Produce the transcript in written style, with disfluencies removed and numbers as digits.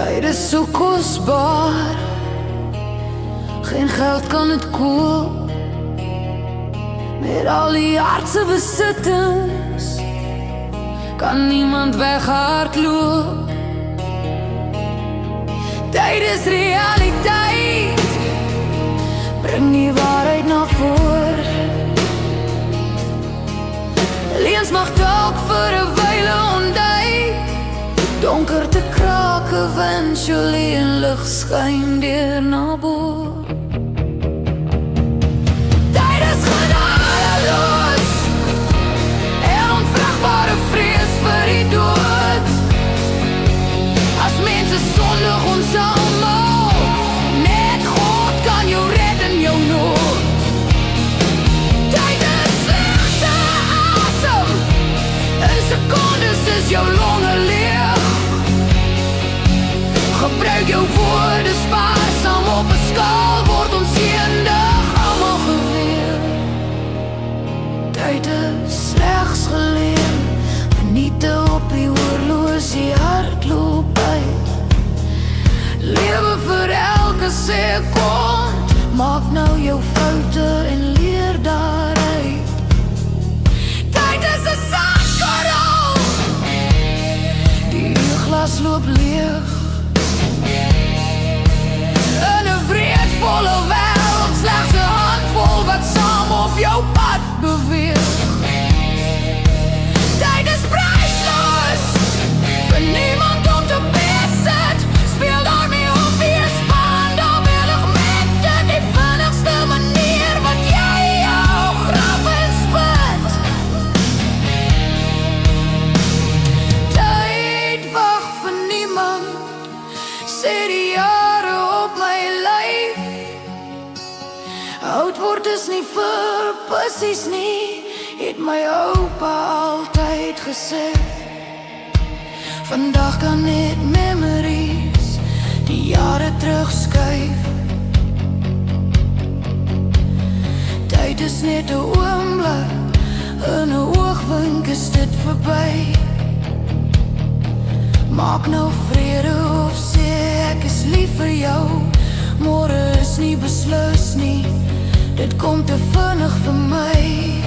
Tyd is so kosbaar, geen geld kan het koop. Met al die aardse besittings kan niemand weghardloop. Tyd is realiteit, bring die waarheid na voor. Leuns mag dalk vir 'n wyle ondui, donker te krake eventually en lig skyn deur na bo. Tyd is genadeloos en onvragbare vrees vir die dood. As mense sondig ons almal, net God kan jou red in jou nood. Tyd is slegs 'n asem, in sekondes is jou longe leeg. Gebruik jou woorde spaarsam, op 'n skaal word ons eendag almal geweer. Tyd is slegs geleen, minute op die horlosie hardloop uit. Lewe vir elke sekond, maak nou jou foute en leer daaruit. Tyd is 'n sakkorrel, die glas loop leeg. In 'n vreedvolle wêreld, slegs 'n handvol wat saam op jou pad beweeg. Tyd is prysloos, vir niemand om te besit. Speel daarmee of jy span, daar willig met die vinnigste manier wat jy jou graf inspit. Tyd wag vir niemand, sê die jare op my lyf. Oud word is nie vir pussies nie, het my oupa altyd gesê. Vandag kan net memories die jare terugskuif. Tyd is net 'n oomblik, in 'n oogwink is dit verby. Maak nou vrede of sê ek is lief vir jou. Môre is nie besluis nie, dit kom te vinnig vir my.